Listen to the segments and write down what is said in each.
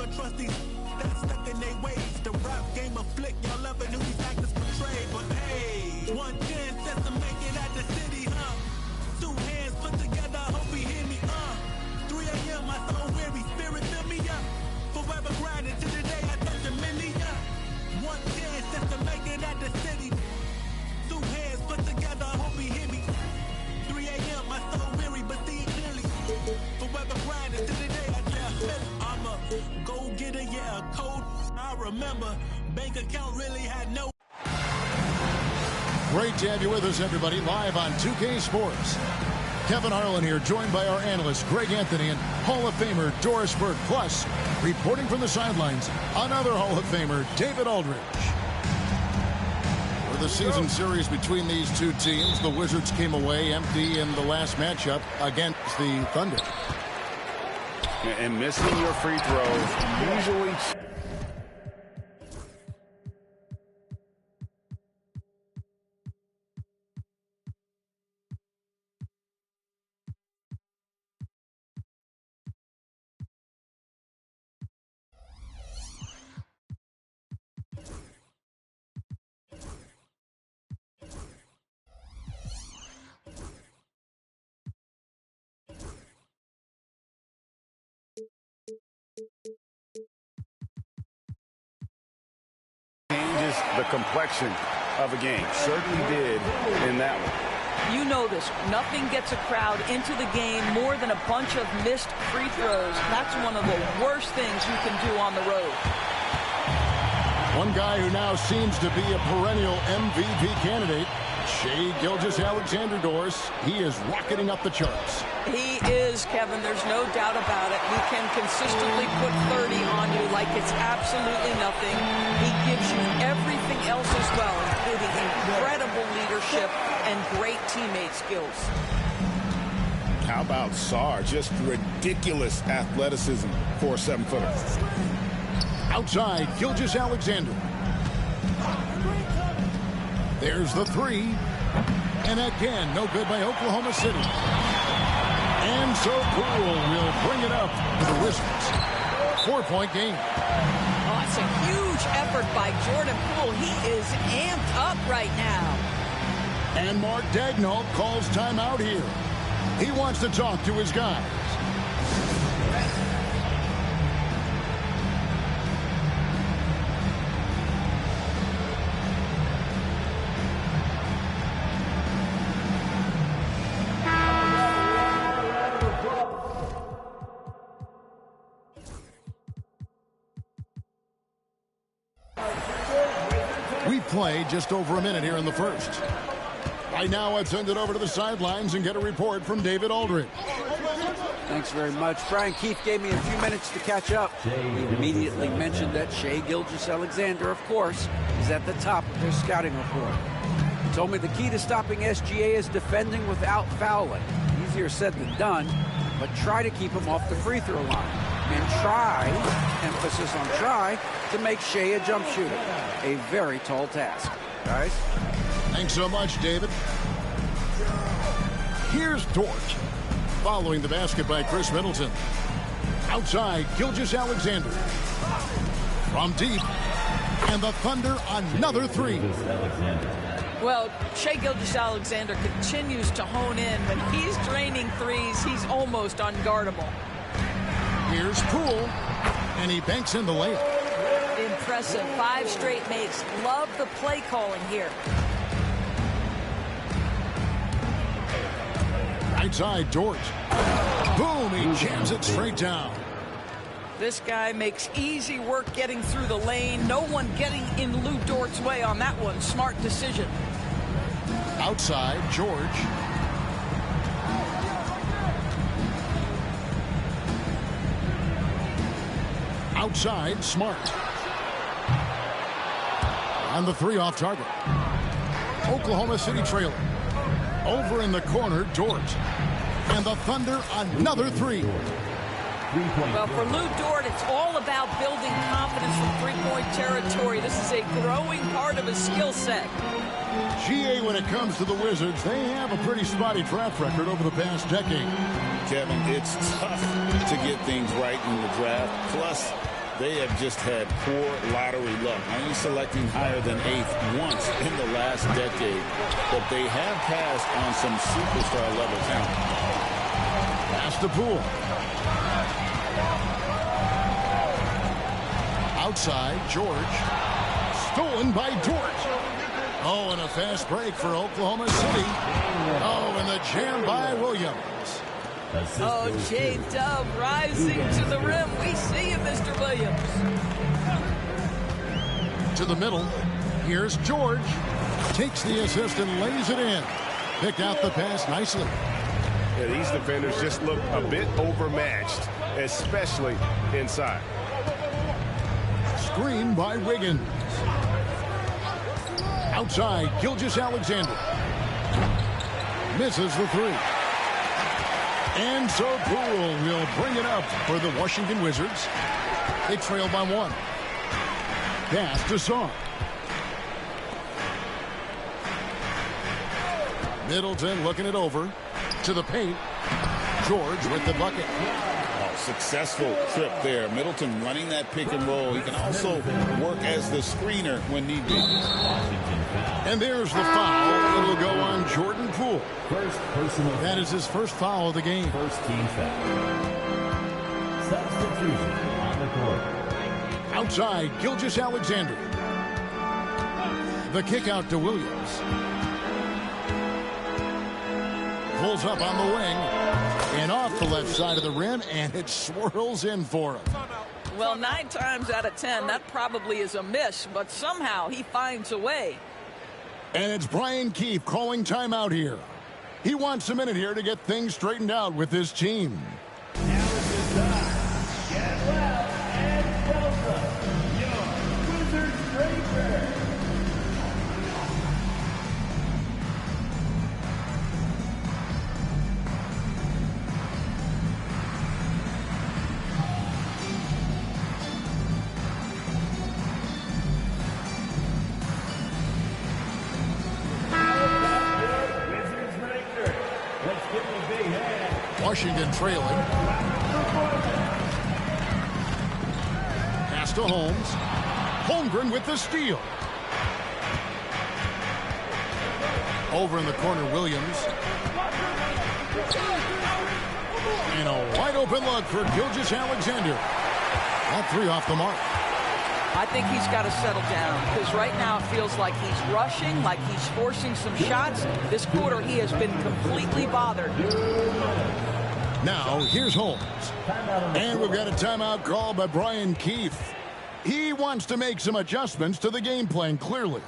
never trust these that's stuck in their ways. The rap game of flick, y'all ever knew these actors portrayed. But hey, 1 chance just to make it at the city, huh? 2 hands put together, I hope he hear me, 3 a.m. my soul weary, spirit fill me up. Forever grinding to the day I touch a million. 1 chance just to make it at the city. 2 hands put together, I hope he hear me. 3 a.m. my soul weary, but see it clearly. Forever grinding to the day I touch a million. I'm a go-getter, yeah, a code. I remember bank account really had no. Great to have you with us, everybody, live on 2K Sports. Kevin Harlan here, joined by our analyst, Greg Anthony, and Hall of Famer Doris Burke. Plus, reporting from the sidelines, another Hall of Famer, David Aldridge. For the season series between these two teams, the Wizards came away empty in the last matchup against the Thunder. And missing your free throws usually... changes the complexion of a game. Certainly did in that one. You know this. Nothing gets a crowd into the game more than a bunch of missed free throws. That's one of the worst things you can do on the road. One guy who now seems to be a perennial MVP candidate, Shai Gilgeous-Alexander. Doris, he is rocketing up the charts. He is, Kevin. There's no doubt about it. He can consistently put 30 on you like it's absolutely nothing. He gives you everything else as well, including incredible leadership and great teammate skills. How about Sarr? Just ridiculous athleticism for a 7-footer. Outside, Gilgeous-Alexander. There's the 3. And again, no good by Oklahoma City. And so Poole will bring it up to the Wizards. 4-point game. Oh, it's a huge effort by Jordan Poole. He is amped up right now. And Mark Daigneault calls timeout here. He wants to talk to his guys. We play just over a minute here in the first. Right now, I've send it over to the sidelines and get a report from David Aldridge. Thanks very much. Brian Keefe gave me a few minutes to catch up. He immediately mentioned that Shai Gilgeous-Alexander, of course, is at the top of their scouting report. He told me the key to stopping SGA is defending without fouling. Easier said than done, but try to keep him off the free throw line. And try, emphasis on try, to make Shai a jump shooter. A very tall task. Guys? Thanks so much, David. Here's Dort. Following the basket by Chris Middleton. Outside, Gilgeous-Alexander. From deep. And the Thunder, another 3. Well, Shai Gilgeous-Alexander continues to hone in. When he's draining threes, he's almost unguardable. Here's Poole. And he banks in the layup. Impressive. 5 straight makes. Love the play calling here. Right side, Dort. Boom, he jams it straight down. This guy makes easy work getting through the lane. No one getting in Lou Dort's way on that one. Smart decision. Outside, George. Outside, Smart. And the 3 off target. Oklahoma City trailing. Over in the corner, Dort. And the Thunder, another 3. Well, for Lou Dort, it's all about building confidence from three-point territory. This is a growing part of his skill set. GA, when it comes to the Wizards, they have a pretty spotty draft record over the past decade. Kevin, it's tough to get things right in the draft. Plus, They have just had poor lottery luck, only selecting higher than 8th once in the last decade. But they have passed on some superstar level talent. Pass to Poole. Outside, George. Stolen by Dort. Oh, and a fast break for Oklahoma City. Oh, and the jam by Williams. Oh, J-Dub rising to the rim. We see you, Mr. Williams. To the middle. Here's George. Takes the assist and lays it in. Picked out the pass nicely. Yeah, these defenders just look a bit overmatched, especially inside. Screen by Wiggins. Outside, Gilgeous-Alexander. Misses the three. And so Poole will bring it up for the Washington Wizards. They trail by 1. Pass to Saw. Middleton looking it over. To the paint. George with the bucket. Oh, successful trip there. Middleton running that pick and roll. He can also work as the screener when need be. And there's the foul. It'll go on Jordan Poole. First personal. That is his first foul of the game. First team foul. Substitution on the court. Outside, Gilgeous-Alexander. The kick out to Williams. Pulls up on the wing. And off the left side of the rim, and it swirls in for him. Well, 9 times out of 10, that probably is a miss, but somehow he finds a way. And it's Brian Keefe calling timeout here. He wants a minute here to get things straightened out with his team. Now it's his time. Get loud and welcome your Wizards Breaker. Washington trailing. Pass to Holmes. Holmgren with the steal. Over in the corner, Williams. And a wide open look for Gilgeous-Alexander. That three off the mark. I think he's got to settle down because right now it feels like he's rushing, like he's forcing some shots. This quarter he has been completely bothered. Now, here's Holmes. And we've got a timeout call by Brian Keefe. He wants to make some adjustments to the game plan, clearly.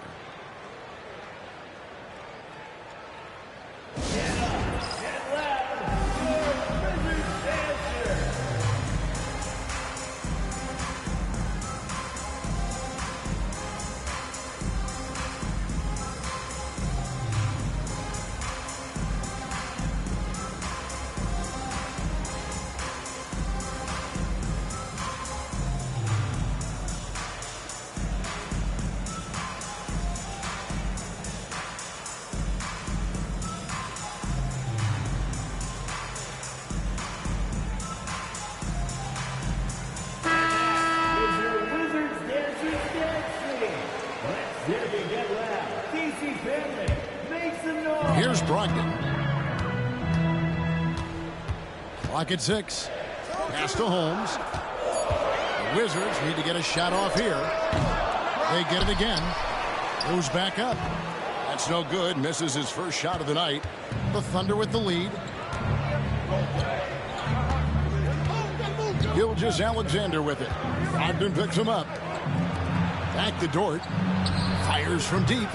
Here's Brogdon. Clock at 6. Pass to Holmes. The Wizards need to get a shot off here. They get it again. Goes back up. That's no good. Misses his first shot of the night. The Thunder with the lead. Gilgeous-Alexander with it. Brogdon picks him up. Back to Dort. Fires from deep.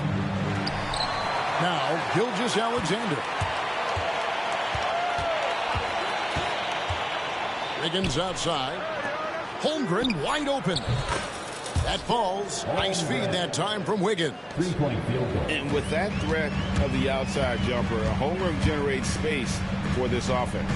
Now, Gilgeous-Alexander. Wiggins outside. Holmgren wide open. That falls. Nice feed that time from Wiggins. Three-point field goal. And with that threat of the outside jumper, Holmgren generates space for this offense.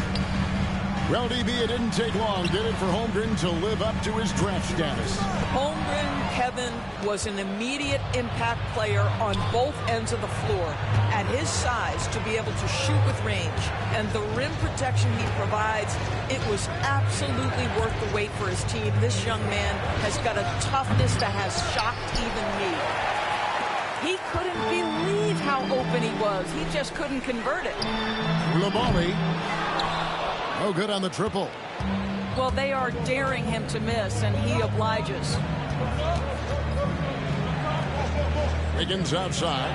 Well, DB, it didn't take long, did it, for Holmgren to live up to his draft status? Holmgren Kevin was an immediate impact player on both ends of the floor. At his size, to be able to shoot with range and the rim protection he provides, it was absolutely worth the wait for his team. This young man has got a toughness that has shocked even me. He couldn't believe how open he was. He just couldn't convert it. Labali. No good on the triple. Well, they are daring him to miss, and he obliges. Wiggins outside.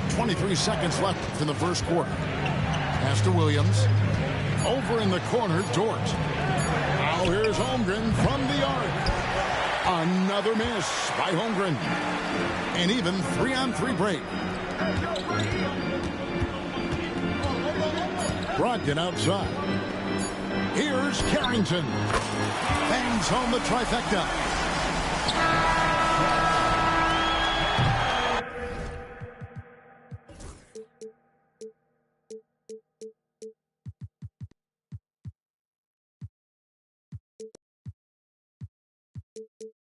.23 seconds left in the first quarter. Pass to Williams. Over in the corner, Dort. Now here's Holmgren from the arc. Another miss by Holmgren. An even 3-on-3 break. Brogdon outside. Here's Carrington. Bangs home the trifecta.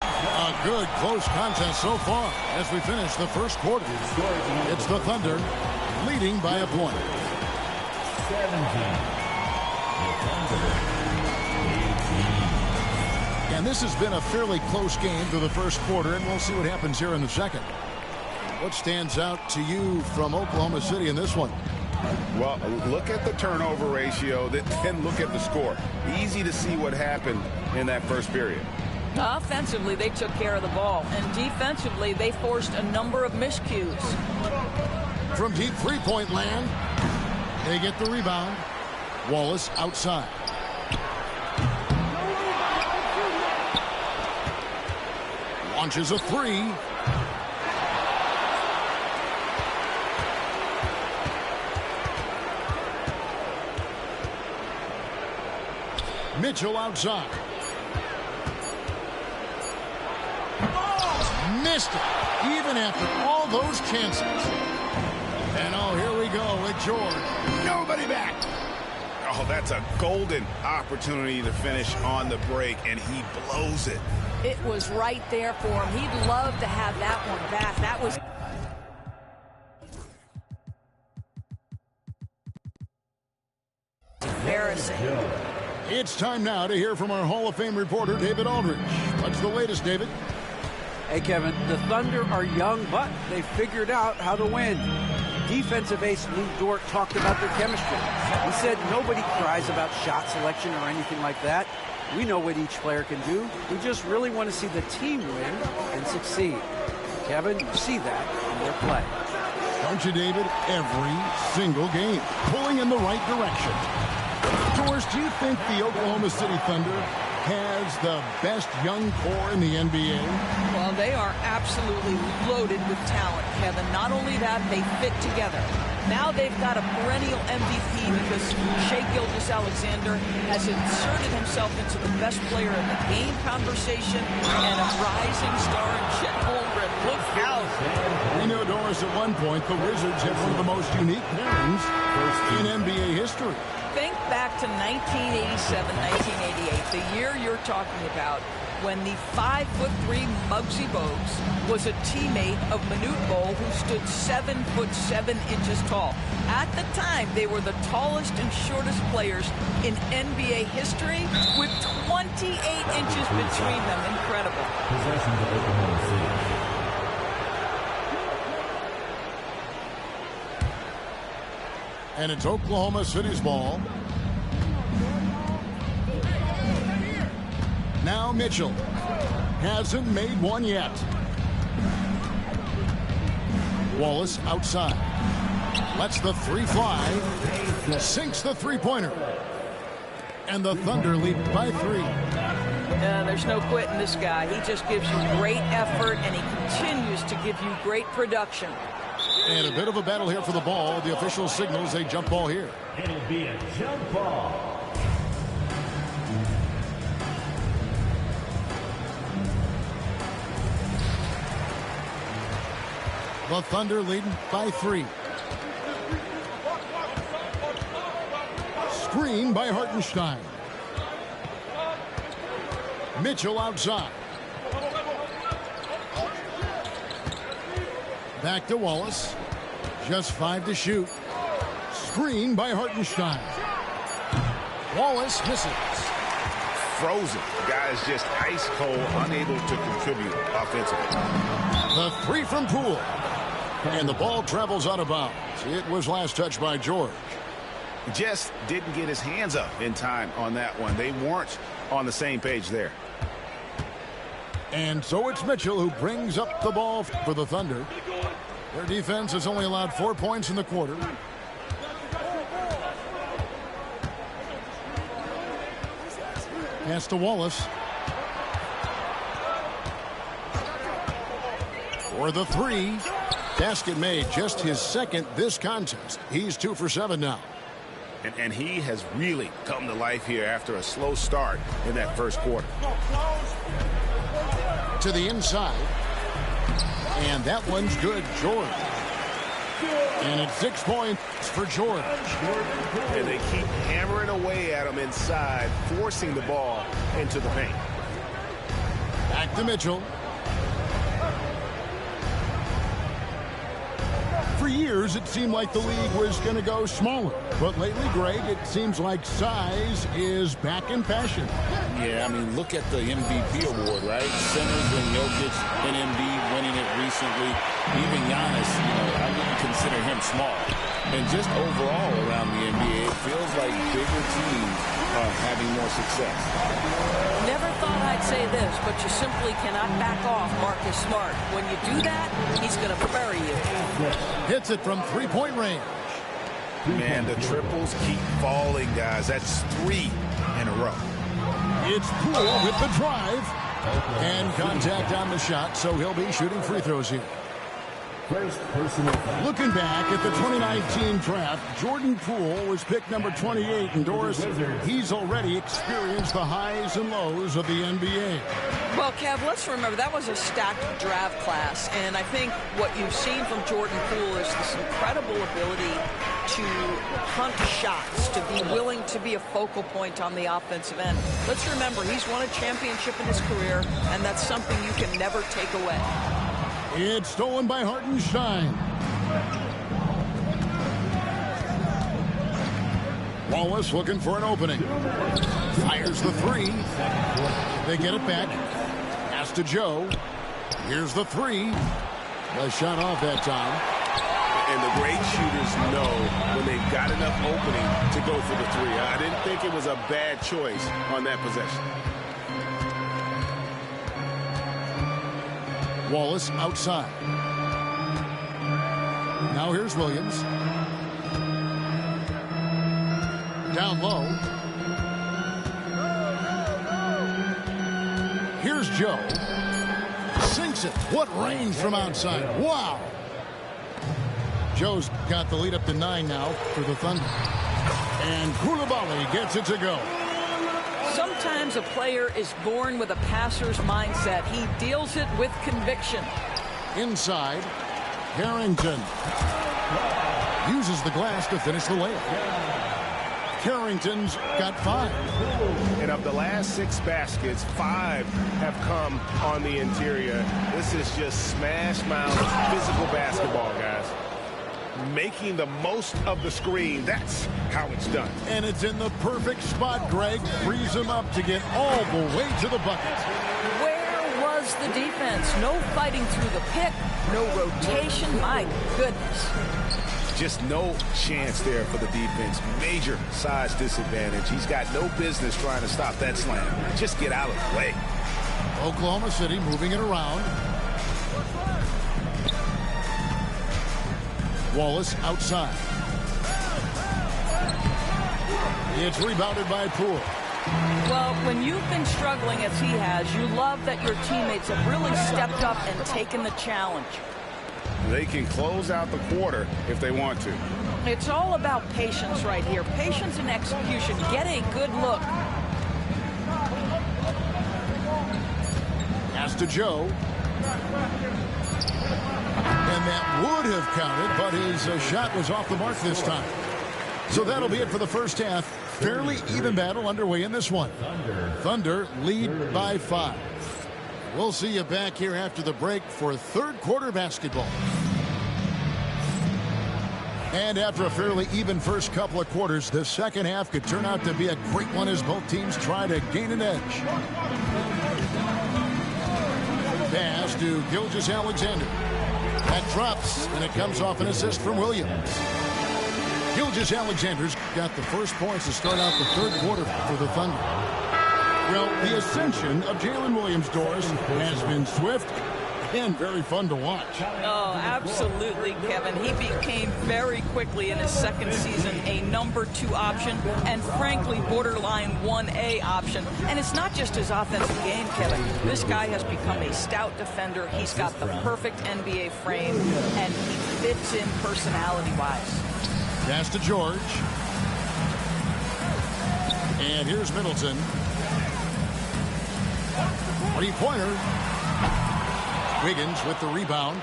A good close contest so far as we finish the first quarter. It's the Thunder leading by a point. 17. And this has been a fairly close game through the first quarter, and we'll see what happens here in the second. What stands out to you from Oklahoma City in this one? Well, look at the turnover ratio, then look at the score. Easy to see what happened in that first period. Offensively, they took care of the ball, and defensively, they forced a number of miscues. From deep three-point land, they get the rebound. Wallace outside. Launches a three. Mitchell outside. Missed it, even after all those chances. And here we go with George. Nobody back. Oh, that's a golden opportunity to finish on the break, and he blows it. It was right there for him. He'd love to have that one back. That was embarrassing. It's time now to hear from our Hall of Fame reporter, David Aldridge. What's the latest, David? Hey, Kevin, the Thunder are young, but they figured out how to win. Defensive ace Lou Dort talked about their chemistry. He said nobody cries about shot selection or anything like that. We know what each player can do. We just really want to see the team win and succeed. Kevin, you see that in their play. Don't you, David? Every single game, pulling in the right direction. Doris, do you think the Oklahoma City Thunder has the best young core in the NBA? Well, they are absolutely loaded with talent, Kevin. Not only that, they fit together. Now they've got a perennial MVP because Shai Gilgeous-Alexander has inserted himself into the best player in the game conversation and a rising star in Chet Holmgren. Look out. We know, Doris, at one point the Wizards had one of the most unique pairings in NBA history. Think back to 1987, 1988, the year you're talking about, when the 5'3" Muggsy Bogues was a teammate of Manute Bol, who stood 7'7" tall. At the time, they were the tallest and shortest players in NBA history, with 28 inches between them. Incredible. Possession to Oklahoma City. And it's Oklahoma City's ball. Now Mitchell hasn't made one yet. Wallace outside. Lets the three fly. Sinks the three-pointer. And the Thunder lead by 3. There's no quitting this guy. He just gives you great effort, and he continues to give you great production. And a bit of a battle here for the ball. The official signals a jump ball here. It'll be a jump ball. The Thunder leading by 3. Screen by Hartenstein. Mitchell outside. Back to Wallace. Just 5 to shoot. Screen by Hartenstein. Wallace misses. Frozen. Guys just ice cold, unable to contribute offensively. The 3 from Poole. And the ball travels out of bounds. It was last touched by George. Just didn't get his hands up in time on that one. They weren't on the same page there. And so it's Mitchell who brings up the ball for the Thunder. Their defense has only allowed 4 points in the quarter. Pass to Wallace. For the 3. Basket made, just his second this contest. He's 2 for 7 now. And he has really come to life here after a slow start in that first quarter. To the inside. And that one's good, George. And it's 6 points for George. And they keep hammering away at him inside, forcing the ball into the paint. Back to Mitchell. For years, it seemed like the league was going to go smaller. But lately, Greg, it seems like size is back in fashion. Yeah, I mean, look at the MVP award, right? Simmons and Jokic and Embiid winning it recently. Even Giannis, I wouldn't consider him small. And just overall around the NBA, it feels like bigger teams are having more success. Never thought I'd say this, but you simply cannot back off Marcus Smart. When you do that, he's going to bury you. Hits it from 3-point range. Man, the triples keep falling, guys. That's 3 in a row. It's Poole with the drive. And contact on the shot, so he'll be shooting free throws here. Looking back at the 2019 draft, Jordan Poole was picked number 28, and Doris, he's already experienced the highs and lows of the NBA. Well, Kev, let's remember that was a stacked draft class, and I think what you've seen from Jordan Poole is this incredible ability to hunt shots, to be willing to be a focal point on the offensive end. Let's remember, he's won a championship in his career, and that's something you can never take away. It's stolen by Hartenstein. Wallace looking for an opening. Fires the 3. They get it back. Pass to Joe. Here's the 3. The shot off that time. And the great shooters know when they've got enough opening to go for the 3. I didn't think it was a bad choice on that possession. Wallace outside. Now here's Williams. Down low. Here's Joe. Sinks it. What range from outside. Wow. Joe's got the lead up to 9 now for the Thunder. And Coulibaly gets it to go. Sometimes a player is born with a passer's mindset. He deals it with conviction. Inside, Carrington uses the glass to finish the layup. Carrington's got 5. And of the last 6 baskets, 5 have come on the interior. This is just smash mouth physical basketball, guys. Making the most of the screen. That's how it's done. And it's in the perfect spot, Greg. Frees him up to get all the way to the bucket. Where was the defense? No fighting through the pick, no rotation. My goodness. Just no chance there for the defense. Major size disadvantage. He's got no business trying to stop that slam. Just get out of the way. Oklahoma City moving it around. Wallace outside. It's rebounded by Poole. Well, when you've been struggling as he has, you love that your teammates have really stepped up and taken the challenge. They can close out the quarter if they want to. It's all about patience right here. Patience and execution. Get a good look. Pass to Joe. And that would have counted, but his shot was off the mark this time. So that'll be it for the first half. Fairly even battle underway in this one. Thunder lead by 5. We'll see you back here after the break for third quarter basketball. And after a fairly even first couple of quarters, the second half could turn out to be a great one as both teams try to gain an edge. Pass to Gilgeous-Alexander. That drops, and it comes off an assist from Williams. Gilgeous-Alexander's got the first points to start out the third quarter for the Thunder. Well, the ascension of Jalen Williams, Doris, has been swift and very fun to watch. Oh, absolutely, Kevin. He became very quickly in his second season a number 2 option and, frankly, borderline 1A option. And it's not just his offensive game, Kevin. This guy has become a stout defender. He's got the perfect NBA frame, and he fits in personality-wise. Pass to George. And here's Middleton. 3-pointer. Wiggins with the rebound.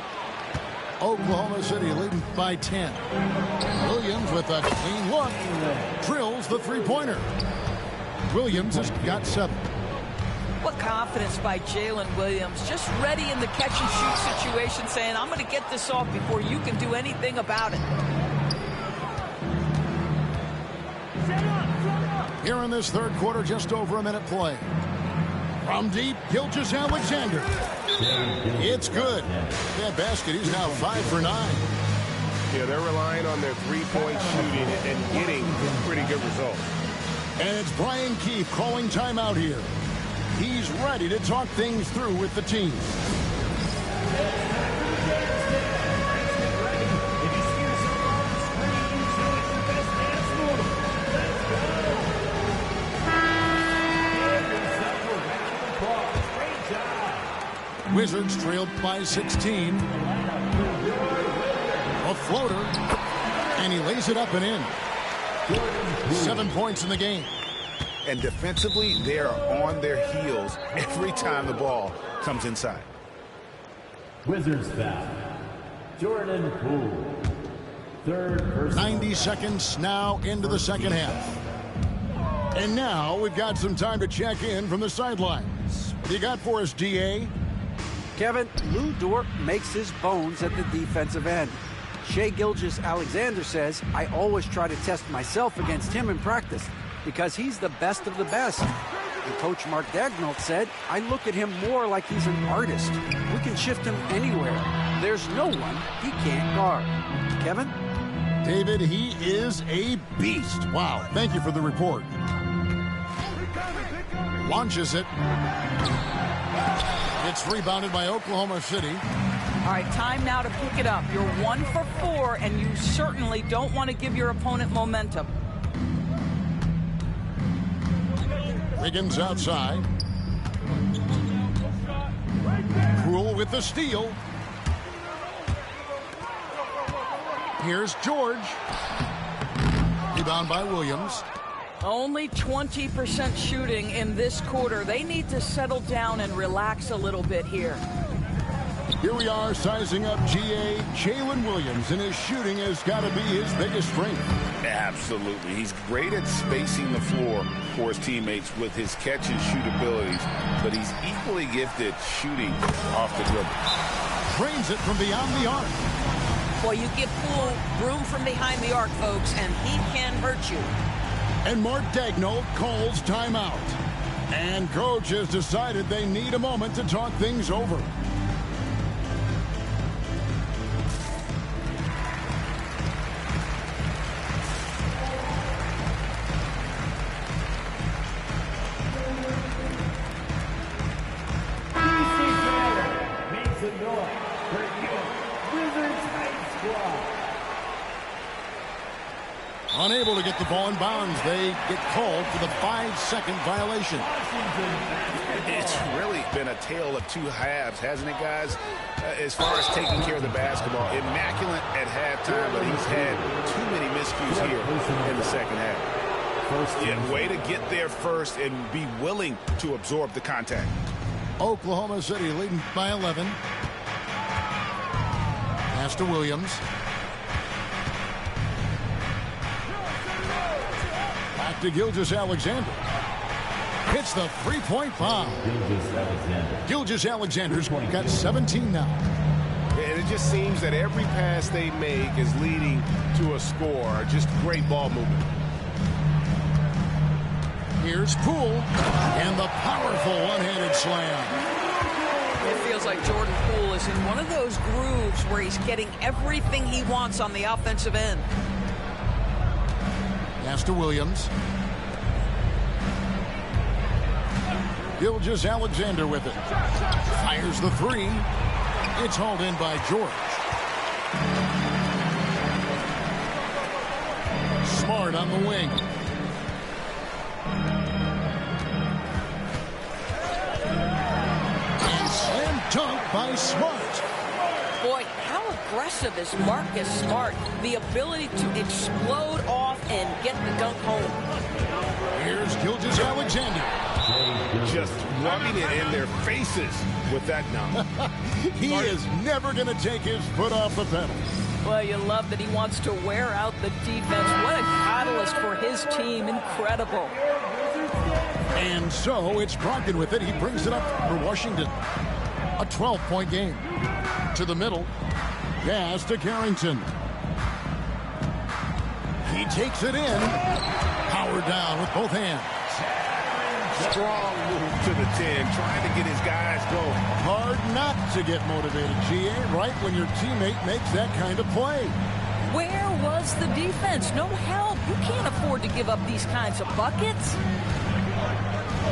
Oklahoma City leading by 10. Williams with a clean look. Drills the 3-pointer. Williams has got 7. What confidence by Jalen Williams. Just ready in the catch-and-shoot situation, saying, I'm going to get this off before you can do anything about it. Here in this third quarter, just over a minute play. From deep, Gilgeous-Alexander. It's good. That basket, he's now 5 for 9. Yeah, they're relying on their three-point shooting and getting pretty good results. And it's Brian Keefe calling timeout here. He's ready to talk things through with the team. Wizards trailed by 16. A floater, and he lays it up and in. 7 points in the game. And defensively, they are on their heels every time the ball comes inside. Wizards foul. Jordan Poole. Third personal. 90 seconds now into the second half. And now we've got some time to check in from the sidelines. What do you got for us, DA? Kevin, Lou Dort makes his bones at the defensive end. Shai Gilgeous-Alexander says, I always try to test myself against him in practice because he's the best of the best. And Coach Mark Daigneault said, I look at him more like he's an artist. We can shift him anywhere. There's no one he can't guard. Kevin? David, he is a beast. Wow, thank you for the report. Launches it. It's rebounded by Oklahoma City. All right, time now to pick it up. You're 1 for 4, and you certainly don't want to give your opponent momentum. Wiggins outside. Poole with the steal. Here's George. Rebound by Williams. Only 20% shooting in this quarter. They need to settle down and relax a little bit here. Here we are sizing up GA. Jalen Williams, and his shooting has got to be his biggest strength. Absolutely. He's great at spacing the floor for his teammates with his catch and shoot abilities, but he's equally gifted shooting off the dribble. Drains it from beyond the arc. Well, you give Poole room from behind the arc, folks, and he can hurt you. And Mark Daigneault calls timeout. And coach has decided they need a moment to talk things over. Unable to get the ball in bounds. They get called for the 5-second violation. It's really been a tale of two halves, hasn't it, guys? As far as taking care of the basketball, immaculate at halftime, but he's had too many miscues here in the second half. Yeah, way to get there first and be willing to absorb the contact. Oklahoma City leading by 11. Pass to Williams. Back to Gilgeous-Alexander. Hits the three-point bomb. Gilgeous-Alexander's got 17 now. And it just seems that every pass they make is leading to a score. Just great ball movement. Here's Poole, and the powerful one-handed slam. It feels like Jordan Poole is in one of those grooves where he's getting everything he wants on the offensive end. Pass to Williams. Gilgeous-Alexander with it. Fires the three. It's hauled in by George. Smart on the wing. And slam dunk by Smart. Boy, how aggressive is Marcus Smart? The ability to explode off and get the dunk home. Here's Gilgeous-Alexander. Just rubbing it in their faces with that dunk. He is never going to take his foot off the pedal. Well, you love that he wants to wear out the defense. What a catalyst for his team. Incredible. And so it's Brogdon with it. He brings it up for Washington. A 12-point game. To the middle. Pass to Carrington. He takes it in. Power down with both hands. Strong move to the 10, trying to get his guys going. Hard not to get motivated, GA, right when your teammate makes that kind of play. Where was the defense? No help. You can't afford to give up these kinds of buckets.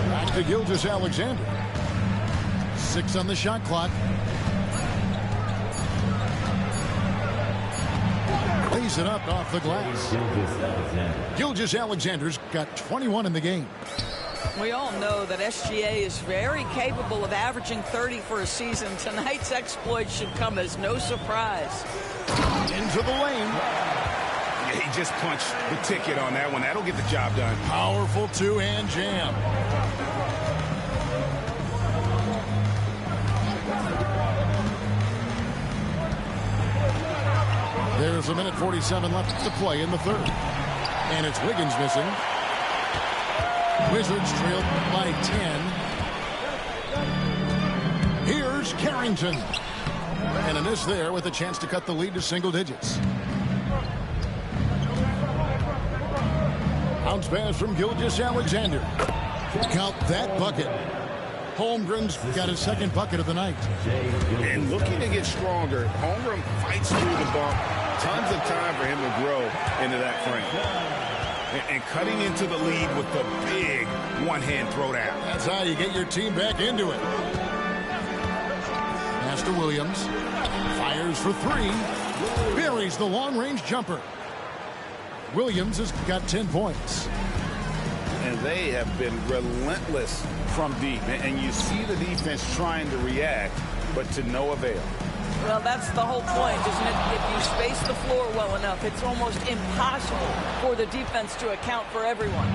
Back to Gilgeous-Alexander. 6 on the shot clock. Lays it up off the glass. Gilgeous-Alexander's got 21 in the game. We all know that SGA is very capable of averaging 30 for a season. Tonight's exploit should come as no surprise. Into the lane. Yeah, he just punched the ticket on that one. That'll get the job done. Powerful two-hand jam. There's a minute 47 left to play in the third. And it's Wiggins missing. Wizards trailed by 10. Here's Carrington. And a miss there with a chance to cut the lead to single digits. Bounce pass from Gilgeous-Alexander. Count that bucket. Holmgren's got his second bucket of the night. And looking to get stronger, Holmgren fights through the bump. Tons of time for him to grow into that frame. And cutting into the lead with the big one-hand throwdown. That's how you get your team back into it. Pass to Williams. Fires for three. Buries the long-range jumper. Williams has got 10 points. And they have been relentless from deep. And you see the defense trying to react, but to no avail. Well, that's the whole point, isn't it? If you space the floor well enough, it's almost impossible for the defense to account for everyone.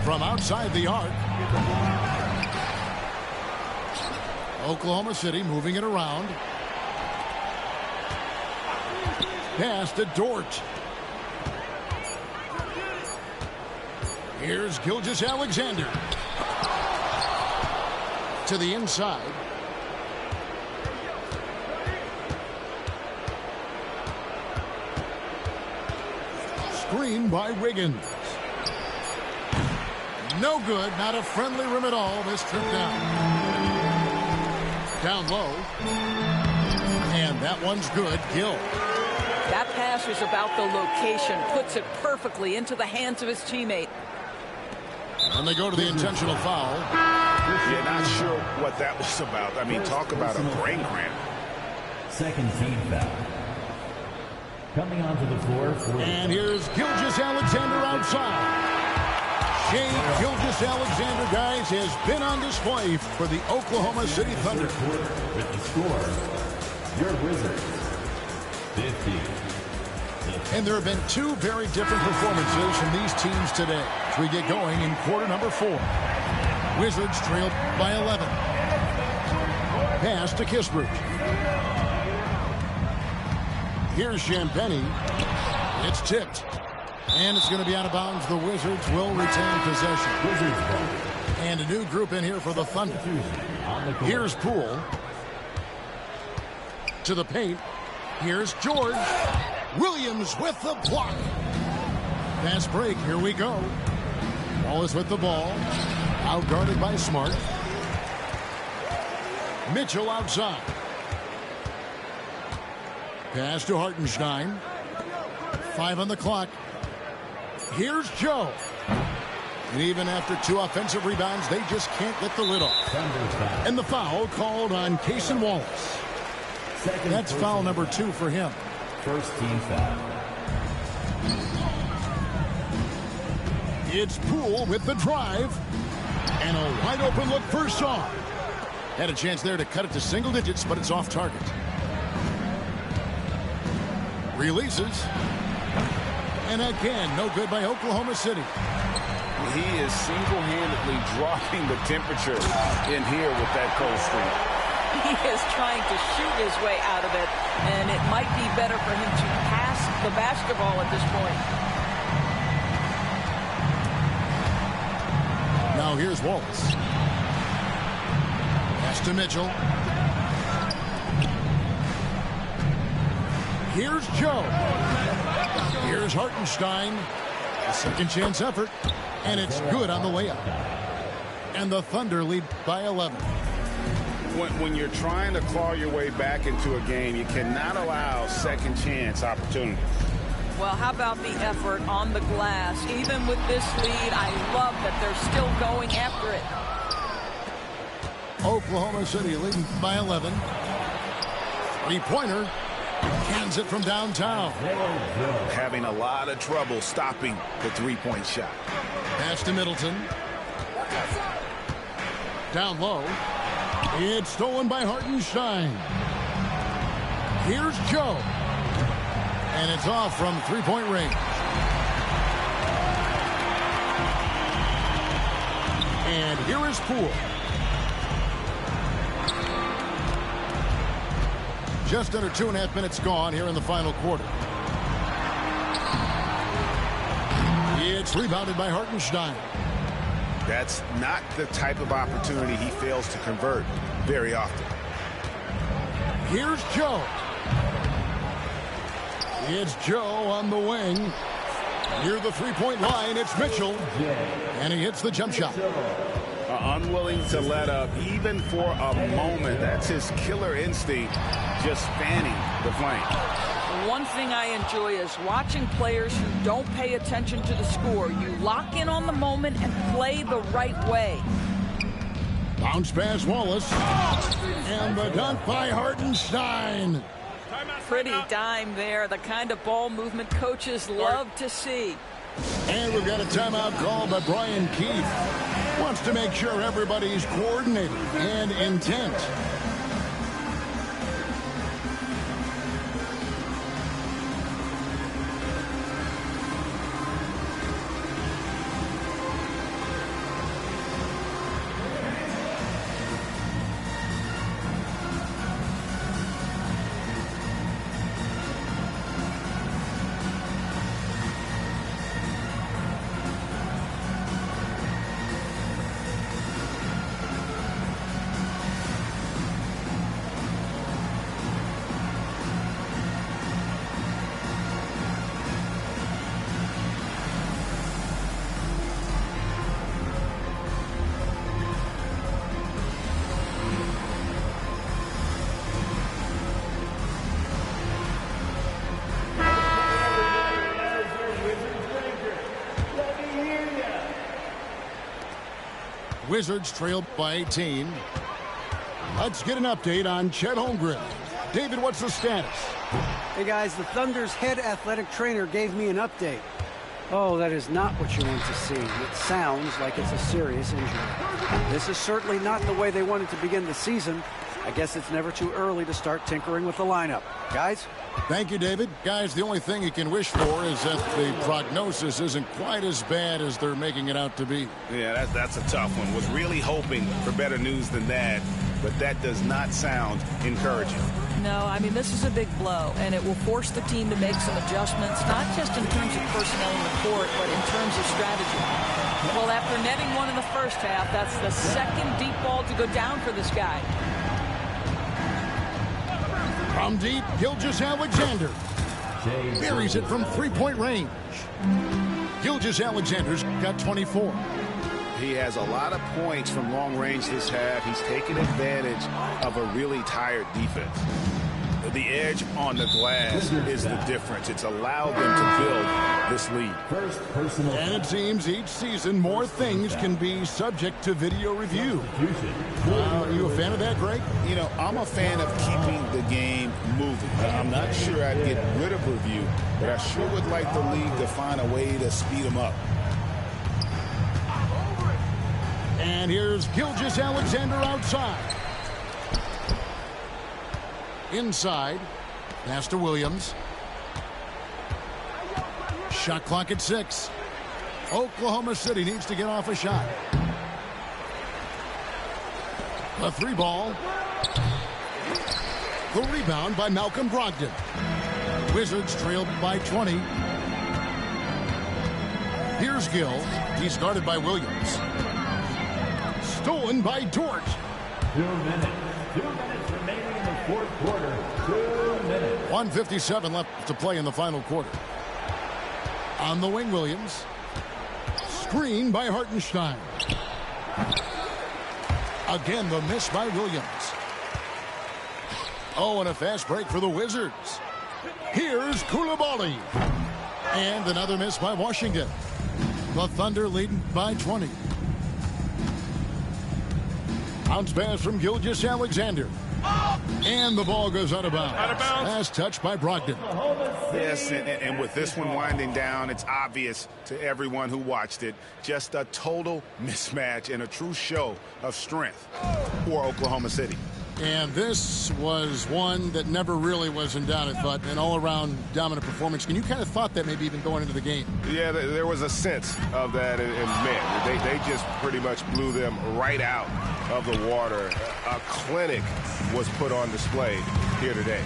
From outside the arc. Oklahoma City moving it around. Pass to Dort. Here's Gilgeous-Alexander. To the inside. Screen by Wiggins. No good. Not a friendly rim at all. This trip down. Down low. And that one's good. Gill. That pass was about the location. Puts it perfectly into the hands of his teammate. And they go to the intentional foul. Yeah, not sure what that was about. I mean, talk about a brain cramp. Second team foul. Coming onto the floor for... And here's Gilgeous-Alexander outside. Shai Gilgeous-Alexander, guys, has been on display for the Oklahoma City Thunder. With the score, your Wizards, 50. And there have been two very different performances from these teams today as we get going in quarter number 4. Wizards trailed by 11. Pass to Kispert. Here's Champagnie. It's tipped. And it's going to be out of bounds. The Wizards will retain possession. And a new group in here for the Thunder. Here's Poole. To the paint. Here's George. Williams with the block. Fast break. Here we go. Wallace with the ball. Outguarded by Smart. Mitchell outside. Pass to Hartenstein. 5 on the clock. Here's Joe. And even after 2 offensive rebounds, they just can't get the lid off. And the foul called on Cason Wallace. That's foul number 2 for him. First team foul. It's Poole with the drive. And a wide open look for Shaw. Had a chance there to cut it to single digits, but it's off target. Releases. And again, no good by Oklahoma City. He is single-handedly dropping the temperature in here with that cold streak. He is trying to shoot his way out of it, and it might be better for him to pass the basketball at this point. Now here's Wallace. Pass to Mitchell. Here's Joe. Here's Hartenstein. A second chance effort. And it's good on the layup. And the Thunder lead by 11. When you're trying to claw your way back into a game, you cannot allow second chance opportunities. Well, how about the effort on the glass? Even with this lead, I love that they're still going after it. Oklahoma City leading by 11. Three-pointer. Cans it from downtown. Having a lot of trouble stopping the three-point shot. Pass to Middleton. Down low. It's stolen by Hartenstein. Here's Joe. And it's off from three-point range. And here is Poole. Just under 2.5 minutes gone here in the final quarter. It's rebounded by Hartenstein. That's not the type of opportunity he fails to convert very often. Here's Joe. It's Joe on the wing. Near the three-point line, it's Mitchell. And he hits the jump shot. Unwilling to let up even for a moment. That's his killer instinct, just fanning the flame. One thing I enjoy is watching players who don't pay attention to the score. You lock in on the moment and play the right way. Bounce pass Wallace. And the dunk by Hartenstein. Pretty dime there, the kind of ball movement coaches love to see. And we've got a timeout called by Brian Keith. Wants to make sure everybody's coordinated and intent. Wizards trail by 18. Let's get an update on Chet Holmgren. David, what's the status? Hey guys, the Thunder's head athletic trainer gave me an update. Oh, that is not what you want to see. It sounds like it's a serious injury. This is certainly not the way they wanted to begin the season. I guess it's never too early to start tinkering with the lineup. Guys? Thank you, David. Guys, the only thing you can wish for is that the prognosis isn't quite as bad as they're making it out to be. Yeah, that's a tough one. Was really hoping for better news than that, but that does not sound encouraging. No, I mean, this is a big blow, and it will force the team to make some adjustments, not just in terms of personnel in the court, but in terms of strategy. Well, after netting one in the first half, that's the second deep ball to go down for this guy. From deep, Gilgeous-Alexander buries it from three-point range. Gilgeous-Alexander's got 24. He has a lot of points from long range this half. He's taken advantage of a really tired defense. The edge on the glass is the difference. It's allowed them to build this lead. And it seems each season more things can be subject to video review. Are you a fan of that, Greg? You know, I'm a fan of keeping the game moving. I'm not sure I'd get rid of review, but I sure would like the league to find a way to speed them up. And here's Gilgeous-Alexander outside. Inside. Pass to Williams. Shot clock at 6. Oklahoma City needs to get off a shot. A 3-ball. The rebound by Malcolm Brogdon. Wizards trailed by 20. Here's Gill. He's guarded by Williams. Stolen by Dort. 2 minutes. 2 minutes remaining in the fourth quarter. 2 minutes. 1:57 left to play in the final quarter. On the wing, Williams. Screen by Hartenstein. Again, the miss by Williams. Oh, and a fast break for the Wizards. Here's Coulibaly. And another miss by Washington. The Thunder leading by 20. Bounce pass from Gilgeous-Alexander. And the ball goes out of bounds. Pass touched by Brogdon. Yes, and with this one winding down, it's obvious to everyone who watched it. Just a total mismatch and a true show of strength for Oklahoma City. And this was one that never really was in doubt, I thought, an all-around dominant performance. And you kind of thought that maybe even going into the game. Yeah, there was a sense of that, and man, they just pretty much blew them right out of the water. A clinic was put on display here today.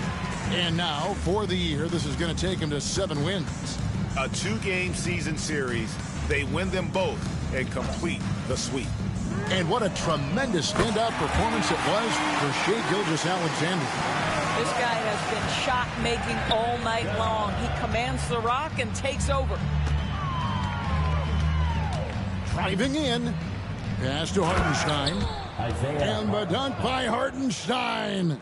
And now, for the year, this is going to take them to 7 wins. A 2-game season series. They win them both and complete the sweep. And what a tremendous standout performance it was for Shai Gilgeous-Alexander. This guy has been shot-making all night long. He commands the rock and takes over. Driving in. Pass to Hartenstein. And the dunk by Hartenstein.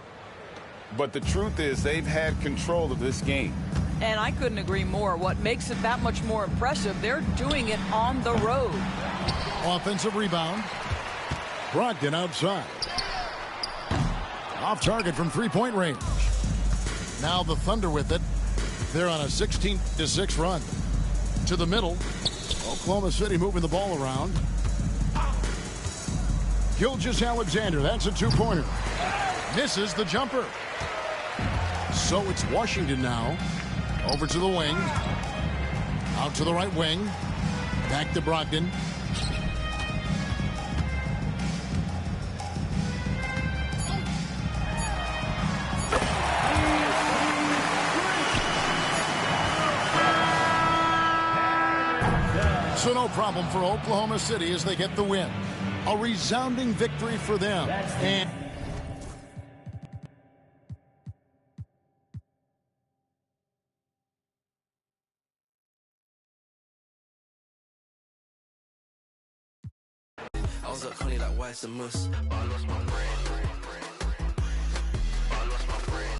But the truth is they've had control of this game. And I couldn't agree more. What makes it that much more impressive, they're doing it on the road. Offensive rebound. Brogdon outside. Off target from three-point range. Now the Thunder with it. They're on a 16-6 run. To the middle. Oklahoma City moving the ball around. Gilgeous-Alexander, that's a 2-pointer. Misses the jumper. So it's Washington now. Over to the wing. Out to the right wing. Back to Brogdon. So no problem for Oklahoma City as they get the win. A resounding victory for them. And I was up honey like why it's a must, but I lost my brain.